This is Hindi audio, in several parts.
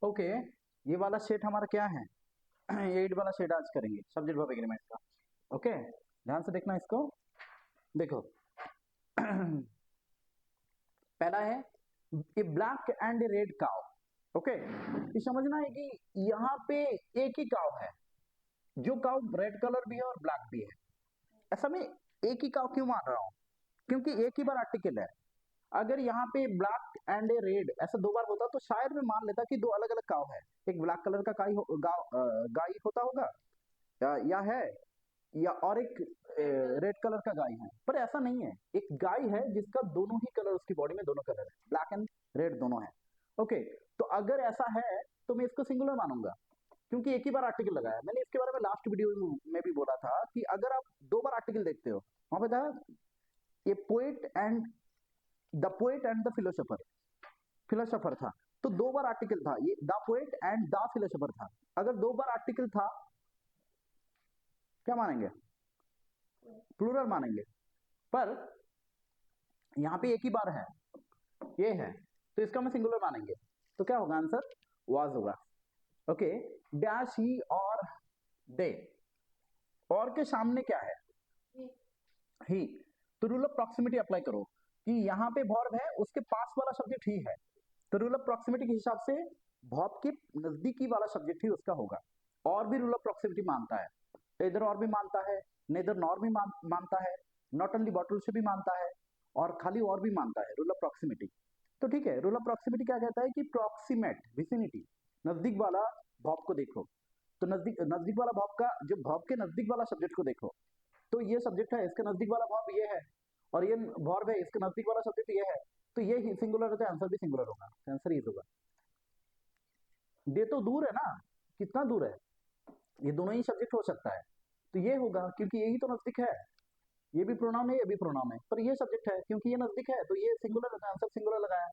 ओके, ये वाला सेट हमारा क्या है? 8 वाला सेट आज करेंगे सब्जेक्ट वर्ब एग्रीमेंट का। ओके, ध्यान से देखना इसको। देखो पहला है a black and red cow. Okay, ये समझना है कि यहाँ पे एक ही काउ है, जो काउ रेड कलर भी है और ब्लैक भी है। ऐसा मैं एक ही काउ क्यों मान रहा हूँ? क्योंकि एक ही बार आर्टिकल है। अगर यहाँ पे ब्लैक एंड रेड ऐसा दो बार होता तो शायद मैं मान लेता कि दो अलग अलग काउ है, एक ब्लैक कलर का गाय होता होगा या है, या और एक रेड कलर का गाय है। पर ऐसा नहीं है, एक गाय है जिसका दोनों ही कलर, उसकी बॉडी में दोनों कलर है, ब्लैक एंड रेड दोनों है। ओके, तो अगर ऐसा है तो मैं इसको सिंगुलर मानूंगा, क्योंकि एक ही बार आर्टिकल लगाया। मैंने इसके बारे में लास्ट वीडियो में भी बोला था कि अगर आप दो बार आर्टिकल देखते हो, वहां पे था ये poet and the poet and the philosopher, philosopher था, तो दो बार आर्टिकल था, ये the poet and the philosopher था। अगर दो बार आर्टिकल था, क्या मानेंगे? प्लूरल मानेंगे। पर यहाँ पे एक ही बार है, ये है, तो इसका हम सिंगुलर मानेंगे। तो क्या होगा आंसर? वाज होगा। ओके, डैश ही और दे, और के सामने क्या है? ही। तो रूल ऑफ प्रॉक्सिमिटी अप्लाई करो कि यहाँ पे वर्ब है, उसके पास वाला सब्जेक्ट ही है, तो रूल ऑफ प्रॉक्सिमिटी के हिसाब से वर्ब के नजदीकी वाला सब्जेक्ट ही उसका होगा। और भी रूल ऑफ प्रॉक्सिमिटी मानता है, इधर और भी मानता है, नेदर नॉर भी मानता है, नॉट ओनली बॉटल से भी मानता है, और खाली और भी मानता है रूल ऑफ प्रॉक्सिमिटी। तो ठीक है, रूल ऑफ प्रॉक्सिमिटी क्या कहता है कि प्रॉक्सिमेट विसिनिटी, नजदीक वाला वर्ब को देखो। तो नजदीक नजदीक वाला वर्ब का, जो वर्ब के नजदीक वाला सब्जेक्ट को देखो, तो ये सब्जेक्ट है, इसका नजदीक वाला वर्ब ये है, और ये वर्ब है, इसका नजदीक वाला सब्जेक्ट ये है, तो ये ही सिंगुलर है, तो आंसर भी सिंगुलर होगा, आंसर ये होगा। दे तो दूर है ना, कितना दूर है, ये दोनों ही सब्जेक्ट हो सकता है, तो ये होगा क्योंकि यही तो नजदीक है। ये भी प्रोनाउन है, ये भी प्रोनाउन है, पर ये सब्जेक्ट है क्योंकि ये नजदीक है, तो ये सिंगुलर है, आंसर सिंगुलर लगाया।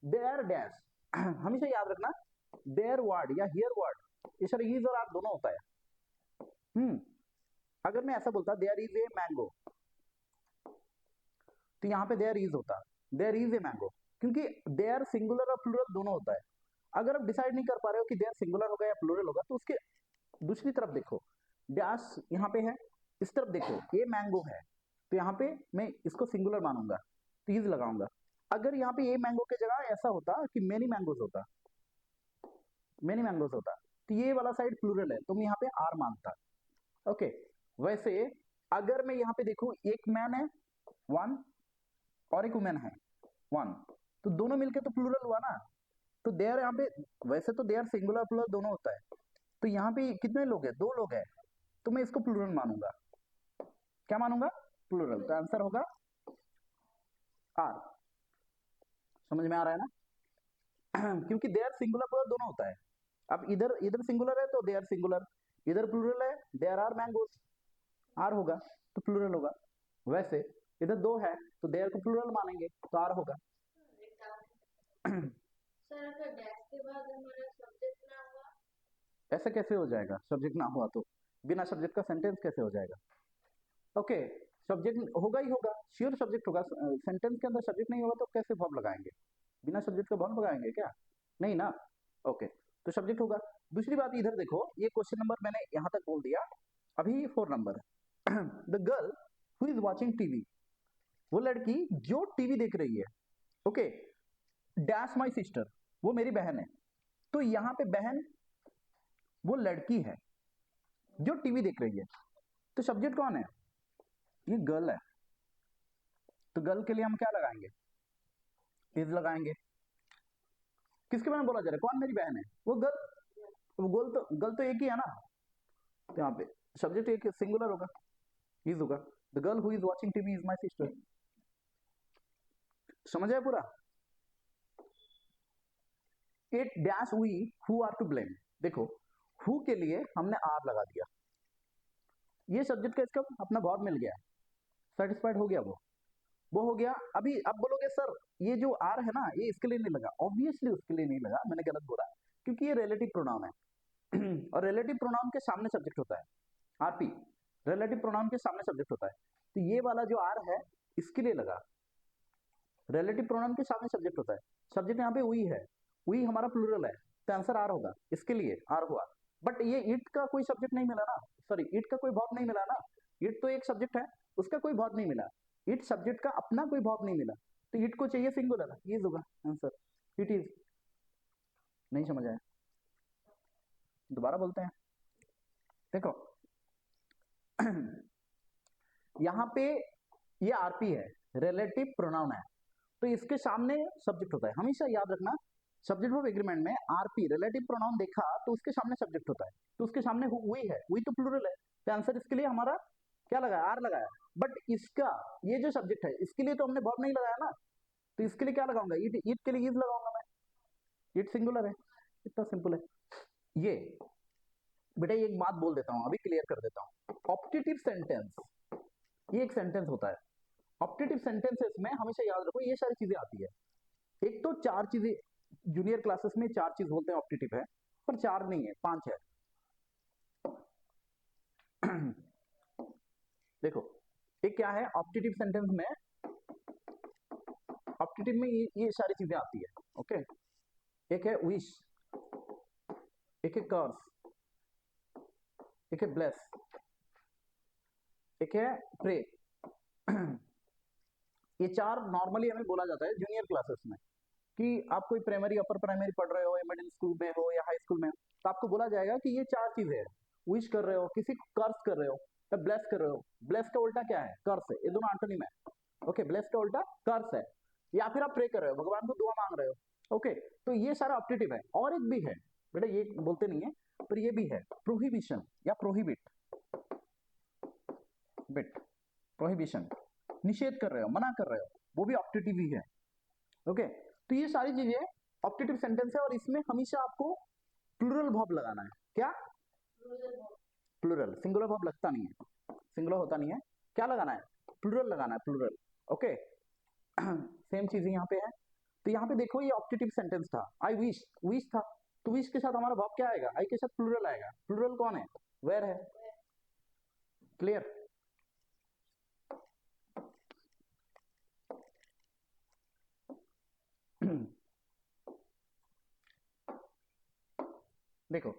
देयर डैश, हमेशा याद रखना, देयर वर्ड या हियर वर्ड, इस इज और आर दोनों होता है। अगर मैं ऐसा बोलता देयर इज ए मैंगो, तो यहाँ पे देयर इज होता, देयर इज ए मैंगो, क्योंकि देयर सिंगुलर और प्लूरल दोनों होता है। अगर आप डिसाइड नहीं कर पा रहे हो कि देयर सिंगुलर होगा या प्लूरल होगा, तो उसके दूसरी तरफ देखो, डैश यहाँ पे है, इस तरफ देखो ये मैंगो है, तो यहाँ पे मैं इसको सिंगुलर मानूंगा, तो इज लगाऊंगा। अगर यहाँ पे ये मैंगो की जगह ऐसा होता कि मेनी मैंगोज होता, मेनी मैंगोज होता, तो ये वाला साइड प्लूरल है, तो मैं यहाँ पे आर मानता। ओके, वैसे अगर मैं यहाँ पे देखूं, एक मैन है वन, और एक वुमेन है वन, तो दोनों मिलके तो प्लूरल हुआ ना। तो देयर यहाँ पे, वैसे तो देयर सिंगुलर प्लूरल दोनों होता है, तो यहाँ पे कितने लोग हैं? दो लोग हैं, तो मैं इसको प्लूरल मानूंगा। क्या मानूंगा? प्लूरल, तो आंसर होगा आर। समझ में आ रहा है ना? क्योंकि देयर सिंगुलर प्लूरल दोनों होता है। अब इधर इधर सिंगुलर है तो देयर सिंगुलर, इधर प्लूरल है, देयर आर मैंगोस, आर होगा, तो प्लूरल होगा। वैसे इधर दो है तो देयर को प्लूरल मानेंगे, तो आर होगा। सर अगर डैश के बाद हमारा सब्जेक्ट ना हुआ? ऐसे कैसे हो जाएगा? सब्जेक्ट ना हुआ तो बिना सब्जेक्ट का सेंटेंस कैसे हो जाएगा? ओके, सब्जेक्ट होगा ही होगा, श्योर सब्जेक्ट होगा। सेंटेंस के अंदर सब्जेक्ट नहीं होगा तो कैसे वर्ब लगाएंगे? बिना सब्जेक्ट का वर्ब लगाएंगे क्या? नहीं ना। ओके, तो सब्जेक्ट होगा। दूसरी बात इधर देखो, ये क्वेश्चन नंबर मैंने यहां तक बोल दिया, अभी 4 number. The girl who is watching TV, वो लड़की जो टीवी देख रही है। ओके, डैश माई सिस्टर, वो मेरी बहन है। तो यहाँ पे बहन वो लड़की है जो टीवी देख रही है, तो सब्जेक्ट कौन है? ये गर्ल है, तो गर्ल के लिए हम क्या लगाएंगे? इज लगाएंगे। किसके बारे में बोला जा रहा है? कौन मेरी बहन है? वो गर्ल, वो गर्ल तो एक ही है ना, तो यहाँ पे सब्जेक्ट एक सिंगुलर होगा, इज होगा। The girl who is watching TV is my sister. समझ आया पूरा? It dash we who are to blame, देखो हु के लिए हमने आर लगा दिया, ये सब्जेक्ट का इसका अपना वर्ब मिल गया, सेटिस्फाइड हो गया वो हो गया। अभी अब बोलोगे सर ये जो आर है ना, ये इसके लिए नहीं लगा, ऑब्वियसली उसके लिए नहीं लगा, मैंने गलत बोला, क्योंकि ये रिलेटिव प्रोनाउन है और रिलेटिव प्रोनाउन के सामने सब्जेक्ट होता है, आरपी, रिलेटिव प्रोनाउन के सामने सब्जेक्ट होता है, तो ये वाला जो आर है इसके लिए लगा, रिलेटिव प्रोनाउन के सामने सब्जेक्ट होता है। सब्जेक्ट यहाँ पे वी है, वी हमारा प्लूरल है, तो आंसर आर होगा, इसके लिए आर हुआ। बट ये इट का कोई सब्जेक्ट नहीं मिला ना, सॉरी इट का कोई वर्ब नहीं मिला ना, इट तो एक सब्जेक्ट है, उसका कोई वर्ब नहीं मिला, इट सब्जेक्ट का अपना कोई वर्ब नहीं मिला, तो इट को चाहिए सिंगुलर, ये होगा आंसर, इट इज। नहीं समझ आया, दोबारा बोलते हैं। देखो यहाँ पे ये आरपी है, रिलेटिव प्रोनाउन है, तो इसके सामने सब्जेक्ट होता है, हमेशा याद रखना। सब्जेक्ट ऑफ एग्रीमेंट में आरपी रिलेटिव प्रोनाउन देखा तो उसके सामने सब्जेक्ट होता है, तो उसके सामने हुई है, हुई तो प्लूरल है, तो आंसर इसके लिए हमारा क्या लगाया, आर लगाया। बट इसका ये जो सब्जेक्ट है इसके लिए तो हमने वर्ब नहीं लगाया ना, तो इसके लिए क्या लगाऊंगा, इट, इट के लिए इज लगाऊंगा मैं, इट सिंगुलर है, इतना सिंपल है ये। बेटा एक बात बोल देता हूं, अभी क्लियर कर देता हूं, ऑप्टेटिव सेंटेंस ये एक सेंटेंस होता है, ऑप्टेटिव सेंटेंसेस में हमेशा याद रखो ये सारी चीजें आती है। एक तो चार चीजें जूनियर क्लासेस में चार चीज बोलते हैं ऑप्टेटिव है, पर चार नहीं है, पांच है। देखो एक क्या है ऑप्टेटिव सेंटेंस में, ऑप्टेटिव में ये सारी चीजें आती है, ओके। एक है विश, एक है कर्स, एक है ब्लेस, एक है प्रे। ये चार नॉर्मली हमें बोला जाता है जूनियर क्लासेस में, कि आप कोई प्राइमरी अपर प्राइमरी पढ़ रहे हो या मिडिल स्कूल में हो या हाई स्कूल में हो, तो आपको बोला जाएगा कि ये चार चीजें हैं, विश कर रहे हो, किसी को कर्स कर रहे हो, या ब्लेस कर रहे हो, ब्लेस का उल्टा क्या है, कर्स है, ये दोनों एंटोनिम है, ओके। ब्लेस का उल्टा कर्स है, या फिर आप प्रे कर रहे हो, भगवान को दुआ मांग रहे हो, ओके। तो ये सारा ऑप्टेटिव है। और एक भी है बेटा, ये बोलते नहीं है पर ये भी है, प्रोहिबिशन या प्रोहिबिट, बिट प्रोहिबिशन, निषेध कर रहे हो, मना कर रहे हो, वो भी ऑप्टेटिव ही है, ओके। तो ये सारी चीजें ऑप्टेटिव सेंटेंस है, और इसमें हमेशा आपको प्लूरल वर्ब लगाना है, क्या प्लूरल, सिंगुलर वर्ब लगता नहीं है, सिंगुलर होता नहीं है, क्या लगाना है, प्लूरल लगाना है, प्लूरल, ओके। सेम चीज यहाँ पे है। तो यहाँ पे देखो ये ऑप्टेटिव सेंटेंस था, आई विश, विश था, तो विश के साथ हमारा वर्ब क्या आएगा, आई के साथ प्लूरल आएगा, प्लूरल कौन है, वेयर है, क्लियर। देखो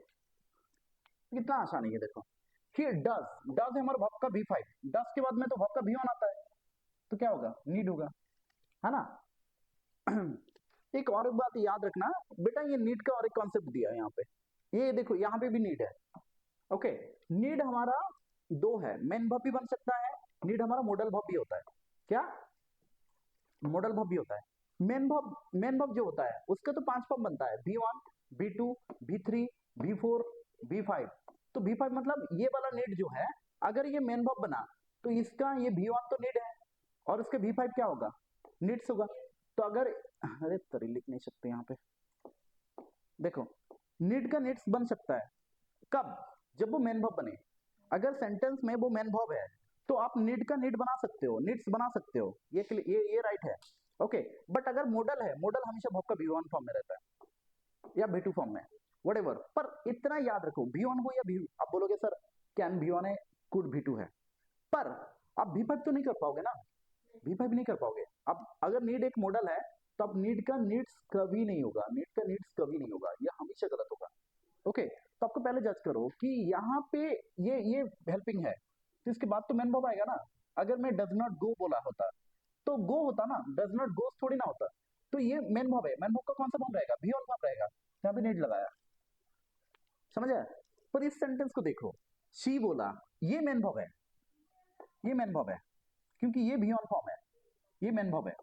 कितना आसानी है, देखो फिर डज, डज है हमारा वर्ब का V5, डज के बाद में तो वर्ब का V1 आता है, तो क्या होगा, नीड होगा, है ना। एक और बात याद रखना बेटा, ये नीड का और एक कॉन्सेप्ट दिया है यहाँ पे, ये देखो यहाँ पे भी नीड है, ओके। नीड हमारा दो है, मेन वर्ब भी बन सकता है, नीड हमारा मॉडल वर्ब भी होता है, क्या मॉडल वर्ब भी होता है। मेन वर्ब जो होता है उसका तो पांच फॉर्म बनता है, V1, V2, V3, V4, V5। तो V5 मतलब ये वाला नीड जो है, अगर ये मेन वर्ब बना तो इसका ये V1 तो नीड है, और इसका V5 क्या होगा, नीड्स होगा। तो अगर, अरे तरी लिख नहीं सकते यहाँ पे, देखो नीड का नीड्स बन सकता है कब, जब वो मेन वर्ब बने, अगर सेंटेंस में वो मेन वर्ब है तो आप नीड का नीड बना सकते हो, नीड्स बना सकते हो, ये राइट है, ओके। बट अगर मॉडल है, मॉडल हमेशा वर्ब का V1 फॉर्म में रहता है या V2 फॉर्म में, व्हाटएवर। पर इतना याद रखो V1 हो या V, आप बोलोगे सर कैन V1 है, कुड V2 है, पर आप V5 तो नहीं कर पाओगे ना, V5 नहीं कर पाओगे। अब अगर नीड एक मॉडल है तो अब नीड का नीड्स कभी नहीं होगा, नीड का नीड्स कभी नहीं होगा, यह हमेशा गलत होगा, ओके। तो आपको पहले जज करो कि यहाँ पे ये हेल्पिंग है, तो इसके बाद तो मेन वर्ब आएगा ना। अगर मैं डज नॉट गो बोला होता तो गो होता ना, डज नॉट गोस थोड़ी ना होता। तो ये मेन वर्ब है, मेन वर्ब का कौन सा फॉर्म रहेगा, भी ऑन फॉर्म रहेगा, यहाँ पे नीड लगाया, समझ आया। पर इस सेंटेंस को देखो, शी बोला, ये मेन वर्ब है, ये मेन वर्ब है, क्योंकि ये भी ऑन फॉर्म है, ये मेन वर्ब है।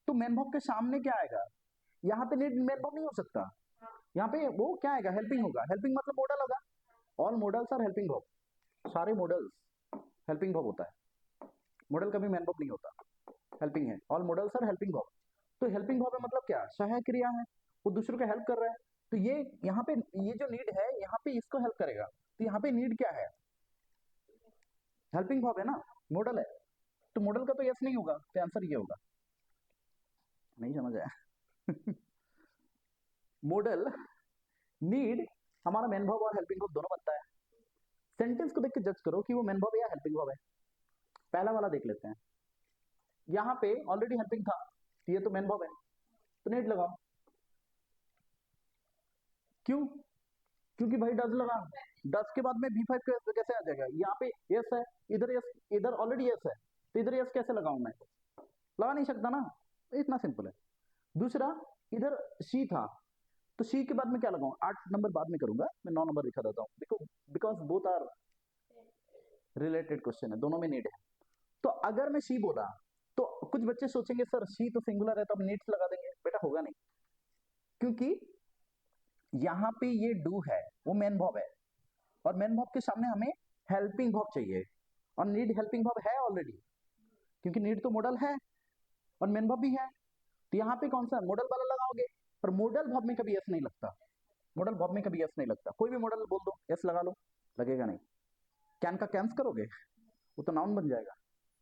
तो मेन वर्ब के सामने क्या आएगा, यहाँ पे नीड मेन वर्ब नहीं हो सकता, यहाँ पे वो क्या आएगा, हेल्पिंग होगा, हेल्पिंग मतलब मॉडल होगा, all models are helping verb, सारे मॉडल्स हेल्पिंग वर्ब होता है, मॉडल कभी मेन वर्ब नहीं होता, हेल्पिंग है, all models are helping verb. तो हेल्पिंग वर्ब मतलब क्या, सहायक क्रिया है, वो दूसरों का हेल्प कर रहा है, तो ये यहाँ पे ये जो नीड है यहाँ पे इसको हेल्प करेगा, तो यहाँ पे नीड क्या है, हेल्पिंग वर्ब है ना, मॉडल है, तो मॉडल का तो यस नहीं होगा, तो आंसर ये होगा। नहीं समझ आया। मॉडल, नीड हमारा मेन वर्ब और हेल्पिंग वर्ब दोनों बनता है। सेंटेंस को देख के जज करो कि वो मेन वर्ब या हेल्पिंग वर्ब है। पहला वाला देख लेते हैं, यहाँ पे ऑलरेडी हेल्पिंग था, ये तो मेन वर्ब है, तो नीड लगाओ, क्यों? क्योंकि भाई डज लगा, डज के बाद में V5 कैसे आ जाएगा? यहाँ पे यस है, इधर यस, इधर ऑलरेडी यस है, तो इधर यस कैसे लगाऊं मैं? लगा नहीं सकता ना, इतना सिंपल है। दूसरा, इधर सी था, तो सी के बाद में क्या लगाऊं? 8 नंबर बाद में करूंगा, मैं 9 नंबर दिखा देता हूँ, because both are related question है, दोनों में नीड है। तो अगर मैं सी बोला तो कुछ बच्चे सोचेंगे सर सी तो सिंगुलर है तो हम नीड्स लगा देंगे, बेटा होगा नहीं, क्योंकि यहाँ पे ये डू है, वो मेन वर्ब है, और मेन वर्ब के सामने हमें हेल्पिंग वर्ब चाहिए, और नीड हेल्पिंग वर्ब है ऑलरेडी, क्योंकि नीड तो मॉडल है और मेन वर्ब भी है, तो यहाँ पे कौन सा मॉडल वाला लगाओगे? पर मॉडल वर्ब में कभी एस नहीं लगता, मॉडल वर्ब में कभी एस नहीं लगता, कोई भी मॉडल बोल दो एस लगा लो, लगेगा नहीं। कैन का कैंस करोगे, वो तो नाउन बन जाएगा,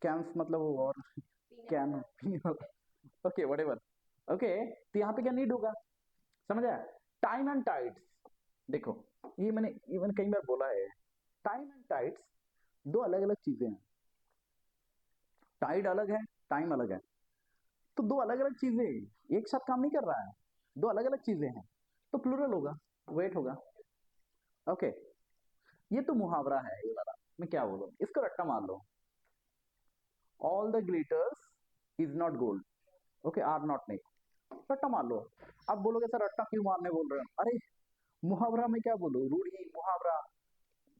कैंस मतलब वो, और कैन ओके व्हाटएवर, ओके। तो यहाँ पे क्या नीड होगा, समझ आया? टाइम एंड टाइड्स, देखो ये मैंने कई बार बोला है, टाइम एंड टाइड्स दो अलग अलग चीजें हैं, टाइड अलग है, टाइम अलग है, तो दो अलग अलग चीजें एक साथ काम नहीं कर रहा है, दो अलग अलग चीजें हैं, तो प्लूरल होगा, वेट होगा, ओके। ये तो मुहावरा है ये वाला, मैं क्या बोलूं, इसको रट्टा मार लो, all the glitters is not gold, okay, or not नहीं, रट्टा मार लो। अब बोलोगे सर रट्टा क्यों मारने बोल रहे हो? अरे मुहावरा में क्या बोलो, रूढ़ी, मुहावरा,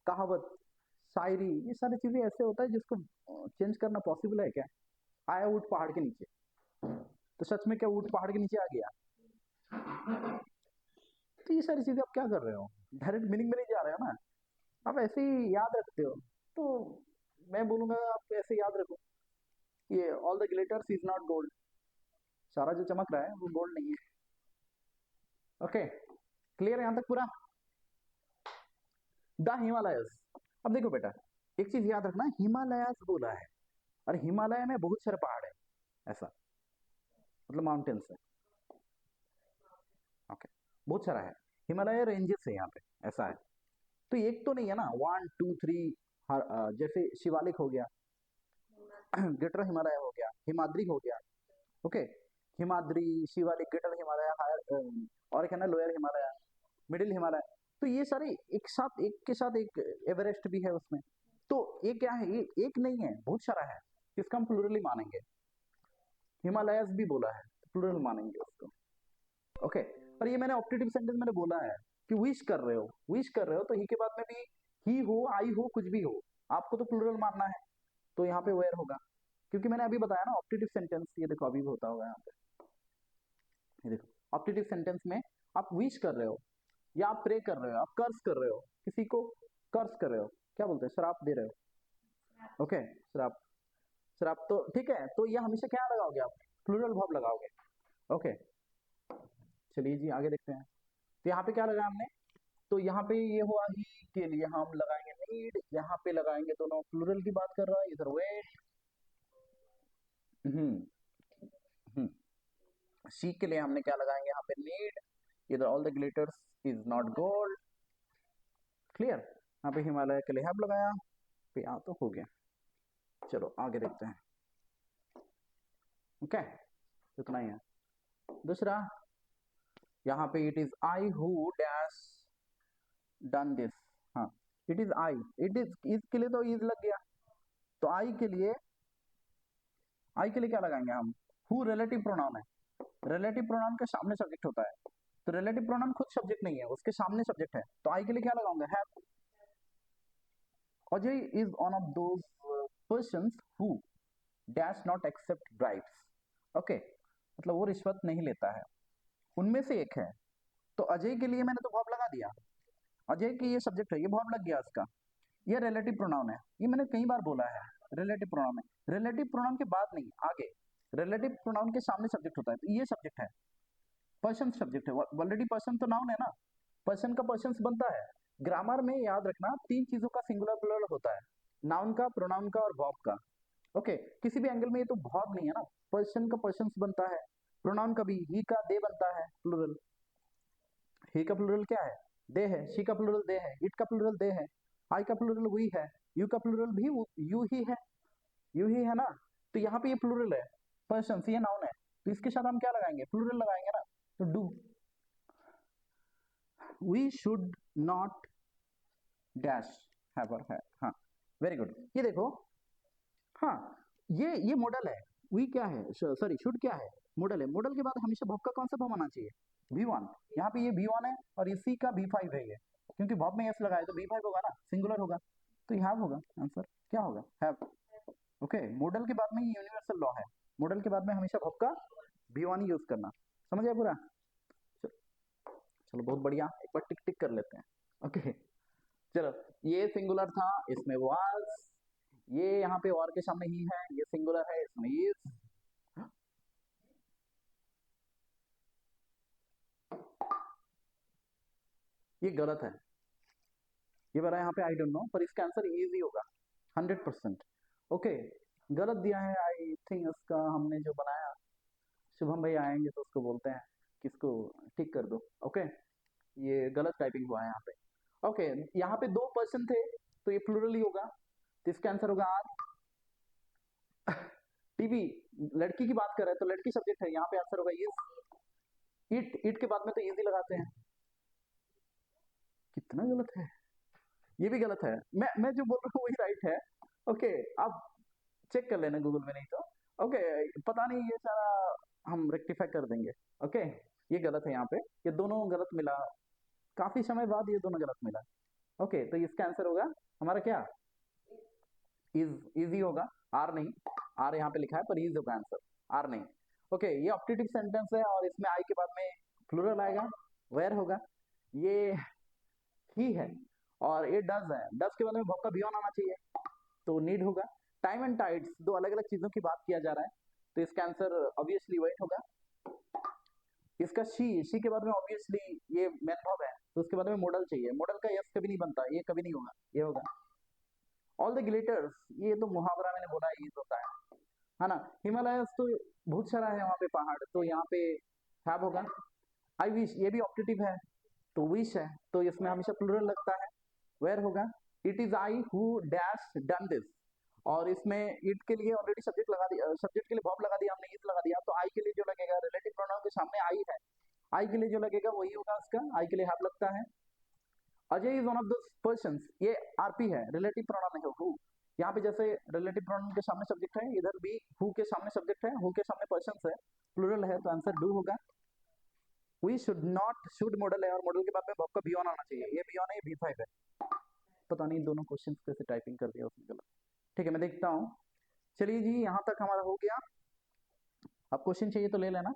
कहावत, शायरी, ये सारी चीजें ऐसे होता है जिसको चेंज करना पॉसिबल है क्या? आया ऊंट पहाड़ के नीचे, तो सच में क्या ऊंट पहाड़ के नीचे आ गया? तो ये सारी चीजें आप क्या कर रहे हो, डायरेक्ट मीनिंग में नहीं जा रहे हो ना, आप ऐसे ही याद रखते हो, तो मैं बोलूंगा आप ऐसे याद रखो, ये all the glitters is not gold, सारा जो चमक रहा है वो गोल्ड नहीं है, ओके। क्लियर है यहाँ तक पूरा? द हिमालयस, अब देखो बेटा एक चीज याद रखना, हिमालयस बोला है, और हिमालय में बहुत सारे पहाड़ है, ऐसा मतलब माउंटेन्स है, ओके, बहुत सारा है, हिमालय रेंजेस है यहाँ पे, ऐसा है। तो एक तो नहीं है ना, 1 2 3, जैसे शिवालिक हो गया, ग्रेटर हिमालय हो गया, हिमाद्री हो गया, okay, Himadri, Shivalik, greater Himalaya, higher, और क्या ना लोअर हिमालय, मिडिल हिमालय, तो ये सारे एक साथ, एक के साथ एक, एवरेस्ट भी है उसमें, तो ये क्या है, ये एक नहीं है, बहुत सारा है, इसका हम प्लूरली मानेंगे, हिमालयस भी बोला है, प्लूरल मानेंगे उसको, ओके। और ये मैंने ऑप्टेटिव सेंटेंस मैंने बोला है कि विश कर रहे हो, विश कर रहे हो, तो ही के बाद में भी ही हो, आई हो, कुछ भी हो, आपको तो प्लूरल मानना है, तो यहाँ पे वेयर होगा, क्योंकि मैंने अभी बताया ना ऑप्टेटिव सेंटेंस, ये देखो अभी भी होता होगा यहाँ पे, ये देखो ऑप्टेटिव सेंटेंस में आप विश कर रहे हो, या आप प्रे कर रहे हो, आप कर्स कर रहे हो, किसी को कर्स कर रहे हो, क्या बोलते हैं, श्राप दे रहे हो, ओके, श्राप, श्राप, तो ठीक है, तो ये हमेशा क्या लगाओगे आप, प्लूरल वर्ब लगाओगे, ओके। चलिए जी आगे देखते हैं, तो यहाँ पे क्या लगाया हमने, तो यहाँ पे ये हुआ ही के लिए हम लगाएंगे नीड, यहाँ पे लगाएंगे, दोनों प्लूरल की बात कर रहा है, इधर वेट, सी के लिए हमने क्या लगाएंगे यहाँ पे नीड, इधर all the glitters is not gold, clear. यहाँ पे हिमालय के लिए हैव लगाया, पे यहाँ तो हो गया, चलो आगे देखते हैं, ओके, इतना ही है। दूसरा, यहाँ पे it is I who dash done this, हाँ, it is I, it is, इसके लिए तो इज लग गया, तो आई के लिए क्या लगाएंगे हम, हु रिलेटिव प्रोनाउन है, रिलेटिव प्रोनाउन के सामने सब्जेक्ट होता है, तो रिलेटिव प्रोनाउन खुद सब्जेक्ट नहीं है, उसके सामने सब्जेक्ट है, तो आई के लिए क्या लगाऊंगा, have. Ajay is one of those persons who dash not accept bribes, okay, मतलब वो रिश्वत नहीं लेता है, उनमें से एक है, तो अजय के लिए मैंने तो वर्ब लगा दिया, अजय की ये सब्जेक्ट है, ये वर्ब लग गया इसका, ये रिलेटिव प्रोनाउन है, ये मैंने कई बार बोला है, रिलेटिव प्रोनाउन है, रिलेटिव प्रोनाउन के बाद नहीं, आगे, रिलेटिव प्रोनाउन के सामने सब्जेक्ट होता है, तो ये सब्जेक्ट है, पर्सन सब्जेक्ट है, ऑलरेडी पर्सन तो नाउन है ना, पर्सन का पर्सन बनता है, ग्रामर में याद रखना 3 चीजों का सिंगुलर प्लूरल होता है, नाउन का, प्रोनाउन का, और वर्ब का, ओके। किसी भी एंगल में ये तो वर्ब नहीं है ना, पर्सन का पर्सन बनता है, प्रोनाउन का भी, ही का दे बनता है प्लूरल, ही का प्लूरल क्या है, दे है, शी का प्लूरल दे है, इट का प्लूरल दे है, आई का प्लूरल वी है, यू का प्लूरल भी यू ही है, यू ही है ना, तो यहाँ पे ये प्लूरल है, पर्सन, ये नाउन है, तो इसके साथ हम क्या लगाएंगे, प्लूरल लगाएंगे ना, तो do, we should not dash have और है, हाँ वेरी गुड। ये देखो, हाँ ये मॉडल है, वी क्या है, सॉरी शुड क्या है, मॉडल है। मॉडल के बाद हमेशा वर्ब का कौन सा फॉर्म आना चाहिए, V1। यहाँ पे ये V1 है और इसी का V5 है ये, क्योंकि वर्ब में एस लगाए तो V5 होगा ना, सिंगुलर होगा, तो ये हैव होगा आंसर, क्या होगा हैव। ओके, मॉडल के बाद में ये यूनिवर्सल लॉ है, मॉडल के बाद में हमेशा वर्ब का V1 ही यूज करना, समझ गया पूरा। चलो बहुत बढ़िया, एक बार टिक टिक कर लेते हैं। ओके चलो, ये सिंगुलर था, इसमें वाज, ये यहाँ पे और के सामने ही है, ये सिंगुलर है, इसमें इज। ये गलत है, ये बता यहाँ पे आई डोंट नो, पर इसका आंसर इजी होगा 100%। ओके, गलत दिया है, आई थिंक इसका हमने जो बनाया, शुभम भाई आएंगे तो उसको बोलते हैं किसको ठीक कर दो। ओके, ये गलत टाइपिंग हुआ है यहाँ पे। ओके, यहाँ पे 2 पर्सन थे तो ये प्लूरल ही होगा, तो इसका आंसर होगा आर। टीवी, लड़की की बात कर रहे हैं तो लड़की सब्जेक्ट है, यहाँ पे आंसर होगा इज। इट के बाद में तो इजी लगाते हैं, कितना गलत है, ये भी गलत है, मैं जो बोल रहा हूँ वही राइट है। ओके, आप चेक कर लेना गूगल में, नहीं तो ओके, पता नहीं ये सारा हम रेक्टिफाई कर देंगे। ओके, ये गलत है यहाँ पे, ये दोनों गलत मिला, काफी समय बाद ये दोनों गलत मिला। ओके, तो इसका आंसर होगा हमारा क्या, इजी होगा, आर नहीं, आर यहाँ पे लिखा है पर इज होगा आंसर, आर नहीं। ओके, ये ऑप्टेटिव सेंटेंस है और इसमें आई के बाद में प्लूरल आएगा, वेयर होगा, ये ही है, और ये डज है, डज के बाद में वर्ब का बियॉन आना चाहिए, तो नीड होगा। टाइम एंड टाइड्स, दो अलग अलग चीजों की बात किया जा रहा है, तो इसका आंसर ऑब्वियसली वेट होगा। इसका शी के बाद में ऑब्वियसली ये मेन वर्ब है, तो उसके बाद में मॉडल चाहिए, मॉडल का यस कभी नहीं बनता, ये कभी नहीं होगा, ये होगा। ऑल द ग्लिटर्स, ये तो मुहावरा मैंने बोला ये होता है ना। हिमालयस तो बहुत सारा है वहाँ पे पहाड़, तो यहाँ पे हैव होगा। आई विश, ये भी ऑप्टेटिव है, तो विश है, तो इसमें हमेशा प्लूरल लगता है, वेयर होगा। It is I who dash done this, और इसमें इट के लिए ऑलरेडी सब्जेक्ट लगा दिया, सब्जेक्ट के लिए वर्ब लगा दिया हमने, इज लगा दिया, तो आई के लिए जो लगेगा, रिलेटिव प्रोनाउन के सामने आई है, आई के लिए जो लगेगा वही होगा उसका, आई के लिए हैव लगता है। Ajay is one of those persons, ये आरपी है, रिलेटिव प्रोनाउन है हु, यहाँ पे जैसे रिलेटिव प्रोनाउन के सामने सब्जेक्ट है, इधर भी हु के सामने सब्जेक्ट है, हु के सामने पर्सन्स है, प्लूरल है, तो आंसर डू होगा। We should not, should model है और मॉडल के बाद में वर्ब का बियॉन आना चाहिए, ये बियॉन है, ये V5 है, पता नहीं दोनों क्वेश्चंस कैसे टाइपिंग कर दिया उसने गलत। ठीक है, मैं देखता हूँ। चलिए जी, यहाँ तक हमारा हो गया, अब क्वेश्चन चाहिए तो ले लेना।